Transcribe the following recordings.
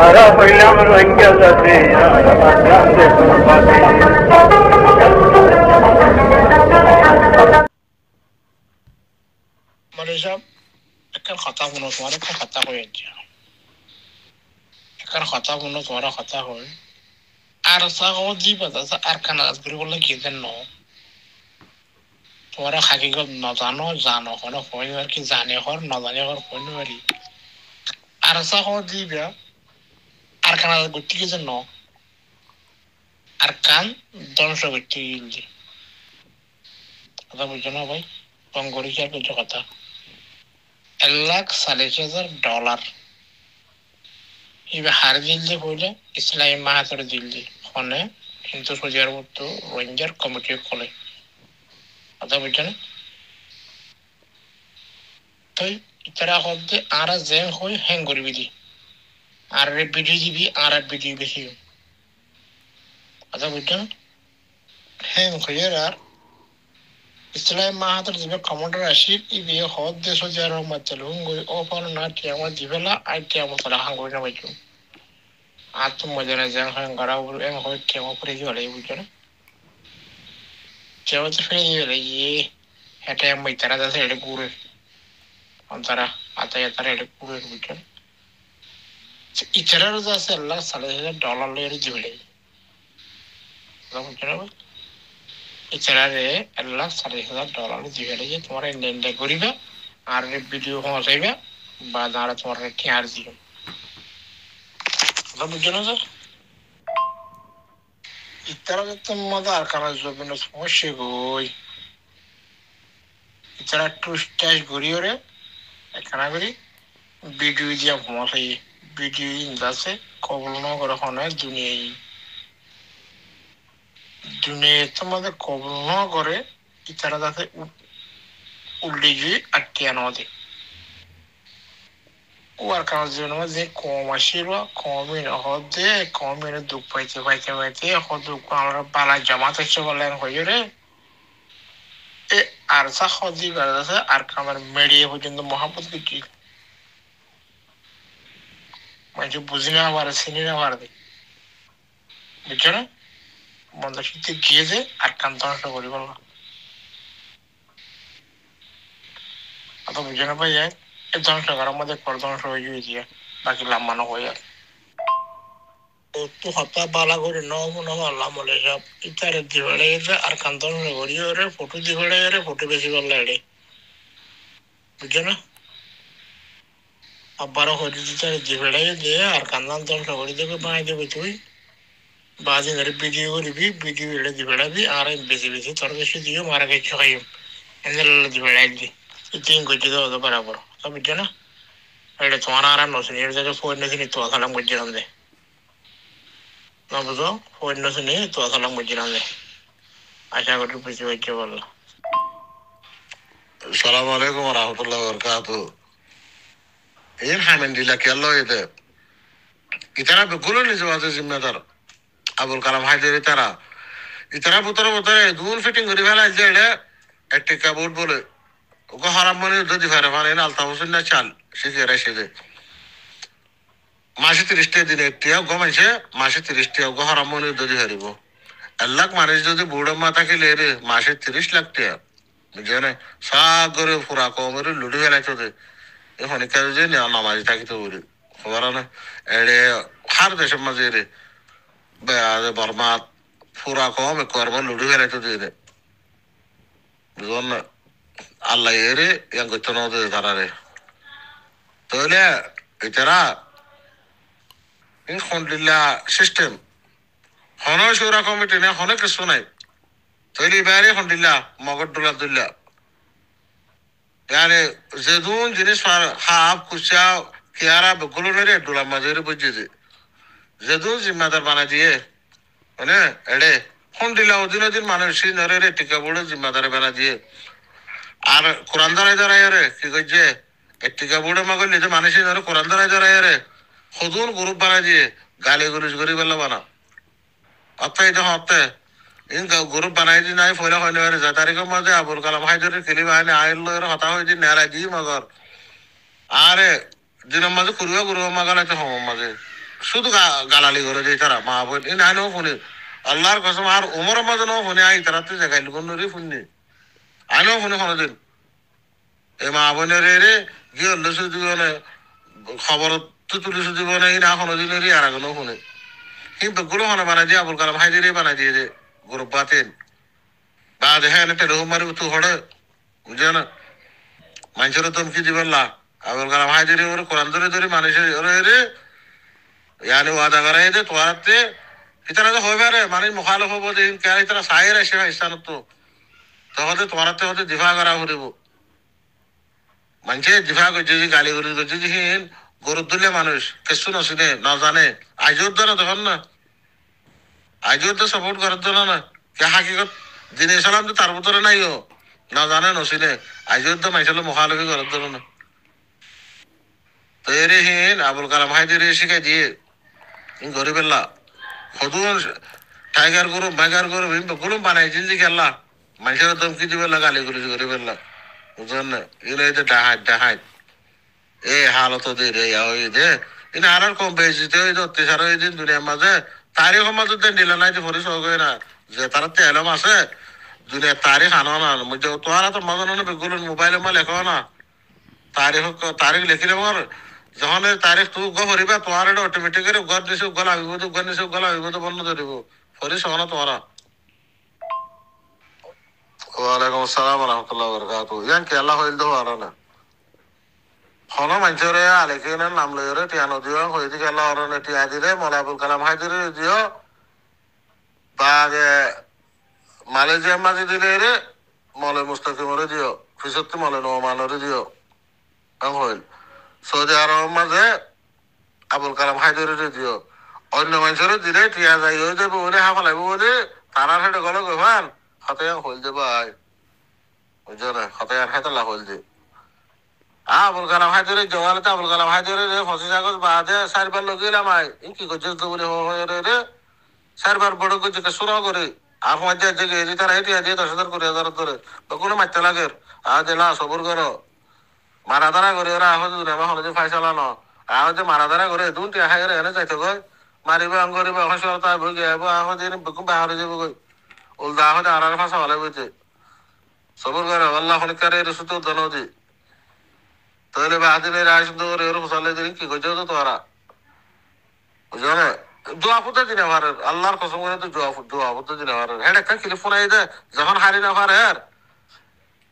Ahora bailamos en casa fría, la más grande Malaysia একার কথা শুনো তোমার একটা কথা হয়ে যাচ্ছে একার কথা শুনো তোমার কথা হয় আর সাগো দিবা তা আর কানা করে বলে কি দেন ন তোমরা হাকিগত ন জানো জানো কোনো হয় আর কি জানে হর ন জানে হর কোন বাড়ি আর সাগো দিবা আর কানা করতে কি জন্য আর কান ধ্বংস করতে গিয়ে কথা বুঝছো না ভাই কঙ্গরিকার কিছু কথা $1,40,000 ইবে হার দিল্লি বলে ইসলামী মাহাতর দিল্লি ওখানে কিন্তু সৌদি আরব তো রেঞ্জার কমিটি খোলে কথা বুঝছো না তো ইতারা হচ্ছে আর যে হই হ্যাং করবি দি আর ভিডিও দিবি আর ভিডিও বেশি কথা বুঝছো না হ্যাং হয়ে আর ইসলামী মাহাতর দিবে কমান্ডার আসিফ ইবে হদ্দে সৌদি আরব মাচাল হুঙ্গই ওপর না টিয়ামা দিবেলা আর টিয়ামা তারা হাঙ্গই না বাইছো আর তো মজা না যে হ্যাং করা বলে এম হয় টিয়ামা পরে গেলে বুঝছো না টিয়ামা তো ফেলে গেলে ইয়ে এটা আমি তারা যাচ্ছে এটা ঘুরে antara atau ya tara ada kurir bukan icara raja se Allah $1,000 lere jibele kamu kira apa icara re Allah $1,000 jibele je তোমার নেন্ডে করিবা আর ভিডিও হসাইবা বা যারা তোমার টিআর দিও কাmu kira স্যার ইতারা তো মজা আর কারা জবিন সমস্যা গই ইতারা টুস্টাস গরিওরে এখানা করি ভিডিও দিয়া ঘুমাই ভিডিও ইন্দাসে কবল নগর হনে দুনিয়া তোমাদের কবল নগরে ইতারা যাতে উল্টে গিয়ে আটকে নদে ও আর কারোর জন্য যে কম আসিল কমই হদে কমই দুঃখ পাইতে পাইতে পাইতে দুঃখ আমরা বালা জামাত এসে বললেন হয়ে রে এ আর সা হদি বেড়াচ্ছে আর আমার মেরিয়ে পর্যন্ত মহাপত কি মানে বুঝি না পারে চিনি না পারবে বুঝছো না বন্ধ শীতে গিয়েছে আর কান ধ্বংস করি বললো অত বুঝে না পাই যায় এই ধ্বংস করার মধ্যে পর ধ্বংস হয়ে গিয়ে বাকি লাম্বানো হয়ে যায় তো হতা বালা করে নমুনা আল্লাহ বলে সব ইতারে দিবাড়ে গেছে আর কান ধ্বংস করি ওরে ফটো দিবাড়ে গেলে ফটো বেশি করলে এড়ে বুঝছো না আবারও হরি ইতারে দিবাড়ে দিয়ে আর কান্দান ধ্বংস করে দেবে বানাই দেবে তুই বাজি ধরে ভিডিও করবি ভিডিও এড়ে দিবাড়াবি আর বেশি বেশি তোর বেশি দিও মারা গেছে খাইও এদের দিবাড়াই দি তিন কোটি তো হতে পারা বড় তো বুঝছো না এটা তোমার আর নতুন এর জায়গায় ফোন নিয়ে তো আসালাম বুঝছিলাম যে না বুঝো ফোন নিয়ে তো আসালাম বুঝছিলাম যে আশা করি বুঝতে পারছি বললো আসসালামু আলাইকুম ওয়া রাহমাতুল্লাহি ওয়া বারাকাতুহু এর হামেন্দিলা কেলো এতে ইতারা বেগুলো নিজে আছে জিম্মেদার আবুল কালাম হায়দার ইতারা বুতরে দুল ফিটিং করে ফেলা যে এটা একটা কাবোর্ড বলে ওকে হারাম মনে যদি ফেরে ফারে আলতা হোসেন না চাল শিখে রেসে মাসে 30 দিনে একটিয়া গমাইছে মাসে 30 ওকে হারাম মনে যদি হারিব 1 লাখ মানুষ যদি বুড়ো মাথা খেলে রে মাসে 30 লাখ টাকা বুঝে সাগরে ফুরা কমের লুডি ফেলাইতো দে এখন কাজ যে নামাজি থাকিতে বলি খবর না এড়ে হার দেশের মাঝে রে বর্মা ফুরা কম করবার লুডি ফেলাইতো দে বুঝল না আল্লাহ এরে ইয়াং করতে না তারা রে তাহলে এটারা ইনখন্ডিল্লা সিস্টেম হন সৌরা কমিটি না হনে কিছু নাই তৈরি বাইরে খন্ডিল্লা মগর দুল্লা yani zedun জিনিস হাফ কুচা কিয়ারা বেগুলো রে ডোলা মাঝে বুঝছে zedun জিম্মাদার বানা দিয়ে মানে এড়ে খন্ডিল্লা দিন মানুষ নরে রে টিকা বড় জিম্মাদার বানা দিয়ে আর কোরআন দাঁড়ায় দাঁড়ায় রে কি কইছে টিকা বড় মাগল নিজে মানুষ নরে কোরআন দাঁড়ায় দাঁড়ায় রে খুদুন গ্রুপ বানা দিয়ে গালি গুলিশ করি বেলা বানা অর্থাৎ এটা হতে গ্রুপ বানাই দি নাই ফলে হয় না যা তারিখের মধ্যে আবুল কালাম হায়দারের খেলি বাহিনী আইল হতা হয়ে দি নেড়াই দি মগর আরে দিনের মাঝে করবে গুরু মা গালাইতে হম মাঝে শুধু গালালি করে দিয়ে তারা মা বোন এই নাই নও শুনে আল্লাহর কসম আর উমরের মাঝে নও শুনে আই তারা তো জায়গায় কোন শুননি আইনও শুনে কোনোদিন এই মা বোনের রে গিয়ে অন্য জীবনে খবর তো তুলিস জীবনে না কোনোদিনের আর আগুনও শুনে কিন্তু গুলো হনে বানাই দিয়ে আবুল কালাম হাইদিরে বানাই দিয়ে যে গরু বাতেন বা দেখে এনে টেলিফোন মারি তো হড়ে বুঝে না মানুষের ধমকি দিবেন না আবুল কালাম হাইদিরে ওর কোরআন ধরে ধরে মানুষের ওরে রে ইয়ানি ওয়াদা করাই দে তোয়াতে ইতারা তো হইবে রে মানে মুখালফ হবো যে কেন ইতারা সাইয়ের আসে স্থানত তো তখন তোরাতে হতে দিফা করা হরিব মানুষে দিফা করছে যে গালি গরি করছে যে হিন গরু দিলে মানুষ কিছু নছিনে না জানে আইজোর দ্বারা তখন না আইজোর তো সাপোর্ট করার জন্য না কে হাকিকত দিনে সালাম তো তার ভিতরে নাইও না জানে নছিনে আইজোর তো মাইসাল মুখালফি করার জন্য না তো এরে হিন আবুল কালাম হায়দির শিখাই দিয়ে গরিবেল্লা হদুন টাইগার গরু বাইগার গরু গরু বানাই জিন্দি খেললা মানুষের ধমকি দিবে না গালি গুলি গরিবেল্লা বুঝলেন না এগুলো এই যে ডাহাত ডাহাত এই হালত দে রে ওই দে কিন্তু আর কম বেশিতে ওই অত্যাচার ওই দিন দুনিয়ার মাঝে তারিখ সমাজত দেন দিলে নাই যে ভরি সহ না যে তারা তেলম আছে দুনিয়ার তারিখ আনো না তোরা তো মজা না বেগুলো মোবাইলে মা লেখো না তারিখ তারিখ লিখি আমার যখন তারিখ তুই ভরিবা তোমার এটা অটোমেটিক ঘর দিছে গলা হইব তো ঘর দিছে গলা হইব তো বন্ধ ধরিব ভরি সহ না তোরা ওয়ালাইকুম আসসালাম রহমতুল্লাহ বরকাত ইয়ান কে আল্লাহ হইল তো আর না হন মানুষরে আলেকিনের নাম লইরে টিয়ানো দিও হয়ে দিকে আল্লাহ অরণে টিয়া দিলে মৌলা আবুল কালাম হায়দিরে দিও বা মালয়েশিয়ার মাঝে দিলে রে মলে মুস্তাকিমরে দিও ফিসত্তি মলে নোমানরে দিও হইল সৌদি আরবের মাঝে আবুল কালাম হায়দিরে দিও অন্য মানুষের দিলে টিয়া যাই হয়ে যাবে ওরে হাফালাইব ওরে তারার হেঁটে গলে কইবান হাতে হইল যে ভাই বুঝছো না হাতে হাতে লাভ হইল যে আবুল কালাম হায়দিরে জওয়ালে আবুল কালাম হায়দিরে রে ফসি কাগজ বাদে চারবার লগিলাম আই কি করছিস তো বলে রে চারবার বড় করছে সুরা করে আর সময় যে তারা হেঁটে দিয়ে 10,000 করে 1,000 ধরে কোনো মারতে লাগে আর যে না সবর করো মারা ধারা করে ওরা আহ হলে যে ফাই চালানো আহ যে মারা ধারা করে দুটি আহাই এনে যাইতে গই মারিবে আং করিবে এখন সরতা বই গেব আহ যে বাহারে যাব গই উল্টা আহ যে আর ফাঁসা হলে বইতে সবর করে আল্লাহ হনিকারে রসুত ধনদি তাহলে বাহাদিনে রায় শুদ্ধ করে ওর ফসালে দিন কি করছে তো তোরা বুঝলো না দোয়া পুতে দিনে পারে আল্লাহর কসম করে তো দোয়া পুতে দিনে পারে হ্যাঁ একটা কিলি ফোন আই দে যখন হারি না পারে হ্যাঁ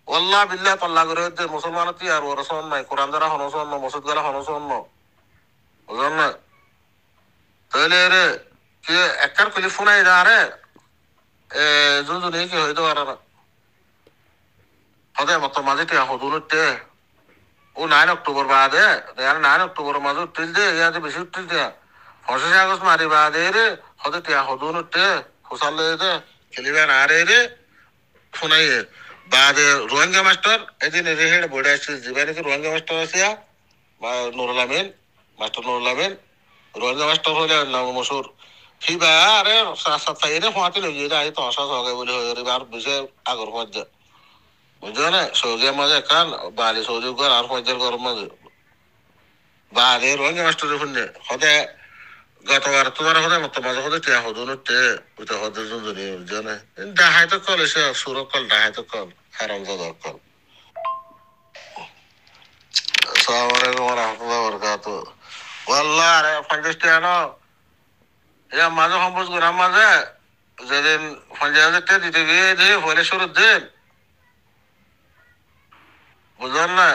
আল্লাহ বিল্লাহ পাল্লা করে দে মুসলমান তুই আর ওর সন নাই কোরআন দ্বারা হনসন মসজিদ গেলা হনসন বুঝলেন না তাহলে রে কি একটার কিলি ফোন আই দে আরে জুজুনি কি হইতে পারে না হদে মত মাঝে টিয়া হদুলতে ও 9 অক্টোবর বাদে 9 অক্টোবর মাঝে উঠিল দে ইয়াতে বেশি উঠিল দে 25 আগস্ট মারি বাদে রে হদে টিয়া হদুন উঠতে ফুসালে দে খেলিবে না রে ফোনাই বাদে রোহিঙ্গা মাস্টার এদিন রেহেড বড়ে আসছে জীবানে কি রোহিঙ্গা মাস্টার আছে বা নুরুল আমিন মাস্টার নুরুল আমিন রোহিঙ্গা মাস্টার হলে নাম মশুর হিবা আরে সাথে এনে ফোয়াতে লইয়ে যায় তো আশা সগে বলে হয়ে রে আর বুঝে আগর মধ্যে বুঝছো না সৌদির মাঝে কান বালি সৌদি ঘর আর পঞ্চায়েত ঘর মাঝে বাদে রোহিঙ্গা মাস্টার শুনলে হতে গতবার তোমার হতে মতো মাঝে হতে টিয়া হদুন উঠতে ওইটা হতে জুজুনি বুঝছো না ডাহাই তো কল এসে সুরক কল ডাহাই তো কল হারাম জাদা কল আসসালামু আলাইকুম ওয়া রাহমাতুল্লাহি ওয়া বারাকাতুহু ওয়াল্লাহ আরে 50 টাকা না এ মাঝে সম্পোজ করা মাঝে যেদিন 50,000 টাকা দিতে গিয়ে যে হলে শুরু দিন বুঝলেন না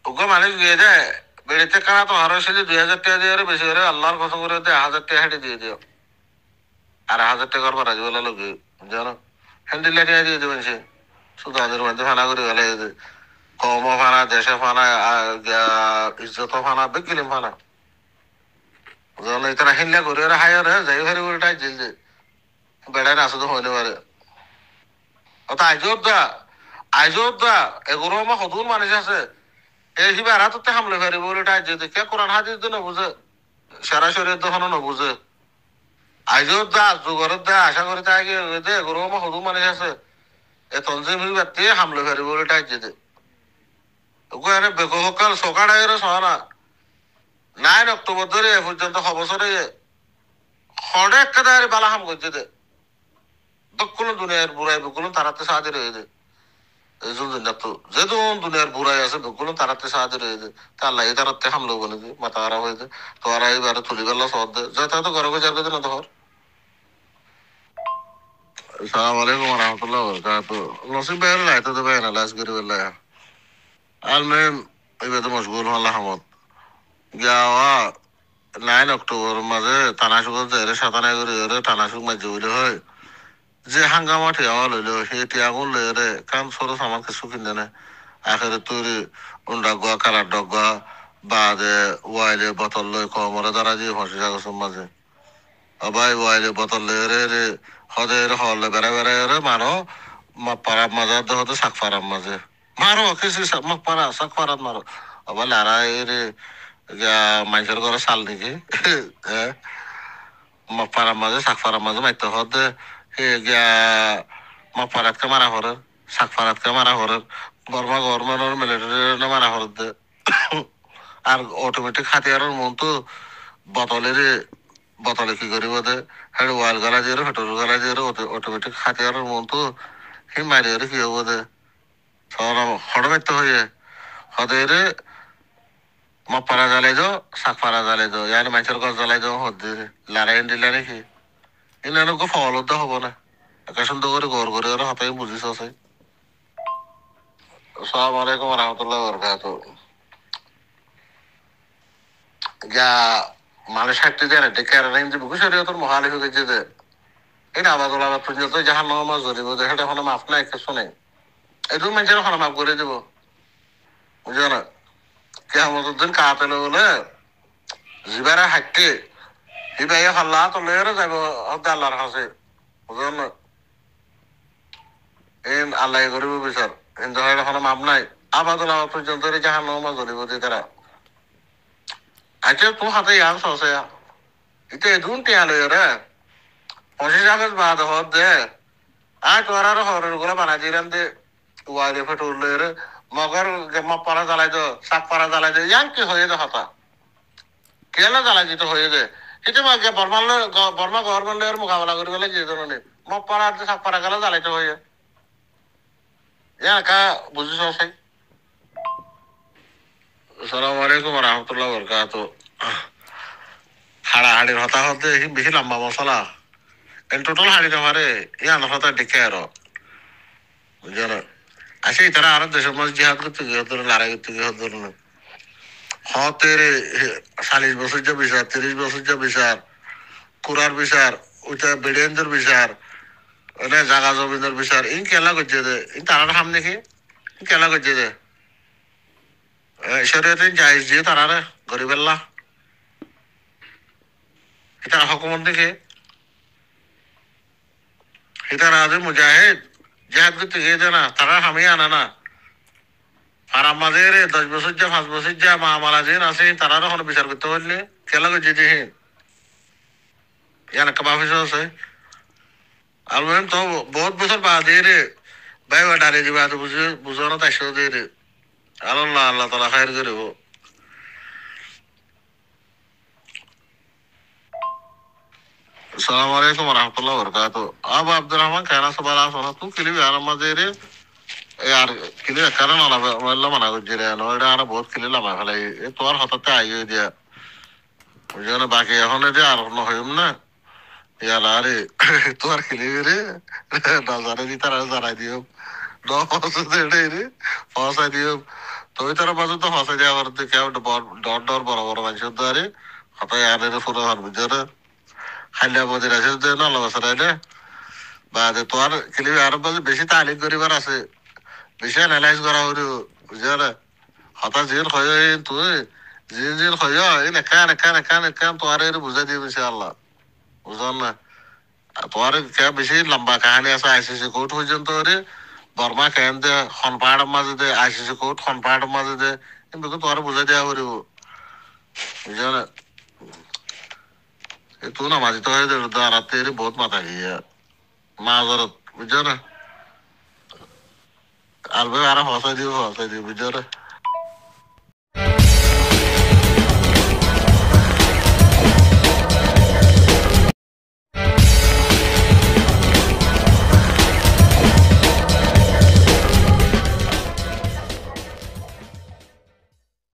ওকে মানুষ গিয়ে যায় বেড়িতে কানা তো আরো সে 2,000 টাকা দিয়ে বেশি করে আল্লাহর কসম করে 1,000 টাকা হেঁটে দিয়ে দিও আর 1,000 টাকার পর রাজি বলা লোক জানো হ্যান্ডিল দিয়ে দিয়ে দেবেন সে শুধু তাদের মধ্যে ফানা করে গেলে কম ফানা দেশে ফানা ইজ্জত ফানা বেগিলিম ফানা বুঝলেন তারা হিল্লা করে ওরা হাই ওরা যাই ফেরি উল্টাই জিল যে বেড়ায় নাচো তো হইতে পারে অত আইজোর দা এগুলো আমার হদুর মানুষ আছে এই হিবার হাতে হামলে ফেরি উল্টাই যে কে কোরআন হাদিস তো না বুঝে সারা শরীর দোকানও না বুঝে আইজোর দা যুগরের দা আশা করি তাই দে এগুলো আমার হদুর মানুষ আছে এ তঞ্জিম হিবার হামলে ফেরি উল্টাই যে ওখানে বেকল সকাড়াইরে সহানা 9 অক্টোবর ধরে এ পর্যন্ত বছরে হঠাৎ একেবারে বালা হাম করছে দে বকুল দুনিয়ার বুড়াই বকুল তারাতে সাহায্য রয়েছে এই জন্য তো যেহেতু দুনিয়ার বুড়াই আছে বকুল তারাতে সাহায্য রয়েছে তা আল্লাহ এই তারাতে হামলো বলে যে মাথা খারাপ হয়েছে তো আর এইবারে তুলি বেলা সদ দে যাতে তো ঘরে যার কাছে না ধর সালাম আলাইকুম রহমতুল্লাহ বরকাতু নসিব ভাইয়ের লাইতে তো ভাই না লাশ করি বেলা আর মেম এবার তো মশগুল হল আহমদ যাওয়া 9 অক্টোবর মাঝে টানাশুক জেরে সাতানা করে জেরে টানাশুক মাঝে হইলে হয় যে হাঙ্গামা টিয়াওয়া লইলো সেই টিয়াগুন লইরে কাম সরস আমার কিছু কিনে না আখেরে তৈরি উন্ডা গোয়া কালার ডগা বাদে ওয়াইলে বোতল লই কমরে দ্বারা যে ফসে যাগসুম মাঝে অবাই ওয়াইলে বোতল লইরে রে হদের হলে বেড়া বেড়া রে মারো পাড়ার মাঝে হতে শাক পাড়ার মাঝে মারো কিছু পাড়া শাক পাড়ার মারো আবার লারা রে মানুষের ঘরে চাল নাকি হ্যাঁ পাড়ার মাঝে শাক পাড়ার মাঝে মাইতে হতে হে গিয়া পাড়াতকে মারা হরের শাক পাড়াতকে মারা হরের বর্মা গভর্নমেন্ট মিলিটারি মারা হরের দে আর অটোমেটিক হাতিয়ারের মন তো বোতলের বোতলে কি করিব দে হেড ওয়াল গলা দিয়ে পেট্রোল গলা দিয়ে অটোমেটিক হাতিয়ারের মন তো হি মারিয়ারে কি হবো দে সব হড় মারতে হয়ে হদের পাড়া জ্বালাই যাও শাক পাড়া জ্বালাই যাও ইয়ার মাছের গছ জ্বালাই যাও হদ্দি লারাই দিলা নাকি ইনানকে ফল হতে হবো না একা সুন্দর করে গড় করে ওরা হাতে বুঝিস আছে আসসালামু আলাইকুম রহমতুল্লাহ বরকাত যা মানুষ হাঁটতে যায় না ডেকে আর যে বুঝে শরীয়তের মহালি হয়ে গেছে যে এটা আবাদ আবাদ পর্যন্ত যাহা নামাজ ধরিব যে সেটা কোনো মাফ নাই কিছু নেই এটু মানুষের কোনো মাফ করে দেবো বুঝলো না কেমন দিন কাতেলে বলে জিবারে হাঁটতে হিবাই হাল্লা তো লয়েরও যাবো আল্লাহর কাছে বুঝলো না এই আল্লাহ করিব বিচার কিন্তু কোনো মাপ নাই আবাদুল আবাদ পর্যন্ত যাহা নামাজ ধরিব যে তারা আচ্ছা তো হাতে ইয়ার সসে এটা এদুন টিয়া লই রে 25 বাদ হদ দে আর তোর আর হরের গুলা বানা দিলাম দে ওয়াইরে ফেটুর লই রে মগর পাড়া জ্বালাই দো শাক পাড়া জ্বালাই দে ইয়াং কি হয়ে দে হতা কেলা জ্বালাই দিতে হয়ে দে এটা মাকে বর্মা গভর্নমেন্টের মোকাবেলা করি বলে যে ধরনের মগ পাড়া শাক পাড়া গেলে জ্বালাইতে হয়ে ইয়া কা বুঝিস আছে আসসালামু আলাইকুম রহমতুল্লাহ বরকাত হাড়াহাড়ির হতা হতে বেশি লম্বা মশলা এন টোটাল হাড়ি নামারে ইয়া হতা ডেকে আরো বুঝলো আসে তারা আরো দেশের মাঝে জিহাদ করতে গিয়ে ধরুন লড়াই করতে গিয়ে ধরুন হতের 40 বছর যে বিচার 30 বছর যে বিচার কুরার বিচার ওইটা বেড়িয়ানদের বিচার ওটা জাগা জমিনের বিচার ইন কেলা করছে দে ইন তারার হাম দেখি কেলা করছে দে শরীয়তে জায়েজ দিয়ে তারারে গরিবেল্লা এটা হকুমত দেখে এটা রাজে মুজাহিদ জিহাদ করতে গিয়ে দে না তারা হামি আনা না আর আমাদের 10 বছর যা 5 বছর যা মা মারা যে আছে তারারও কোনো বিচার করতে পারলে কেলা করছে যে ইয়ান কবা ফিস আছে আর মেম তো বহুত বছর বাদে রে ভাই ডারে দিবা তো বুঝো না তাই দে রে আল্লাহ আল্লাহ তাআলা খায়ের করব আসসালামু আলাইকুম রহমতুল্লাহ বরকাত আব আব্দুর রহমান কায়না সবালা সোনা তু কিলি আর মাঝে রে यार किले कारण वाला वाला मना को जिरे नो এটা আর বহুত কিলে লামা ফেলাই এ তোর হঠাৎ আইয়ে দিয়া বুঝলো বাকি এখন যে আর ন হইম না ইয়ার আরে তোর কিলে রে বাজারে দি তারা জানাই দিও দশ দেড়ে রে ফসা দিও তুই তার বাজু তো ফসা দেওয়া করতে কেউ ডর বড় বড় মানুষ ধরে হঠাৎ আরে পুরো হর বুঝরে খাইলা বদির আছে যে না লবসরা রে বাদে তোর কিলে আর বেশি তালিক করিবার আছে বেশি অ্যানালাইজ করা হলো বুঝলে হঠাৎ জিন হয় তুই জিন হয় এই কান তোমার বুঝাই দিও ইনশাআল্লাহ বুঝল না তোমার কে বেশি লম্বা কাহানি আছে আইসিসি কোর্ট পর্যন্ত রে বর্মা কেন দে হনপাহাড়ের মাঝে দে আইসিসি কোর্ট হনপাহাড়ের মাঝে দে কিন্তু তোমার বুঝাই দেওয়া করিব বুঝলে তুই না মাঝে তো হয়ে রাতে বহুত মাথা গিয়ে মাঝরত বুঝছো না আর ভাই আর হসাই দিব বুঝছো না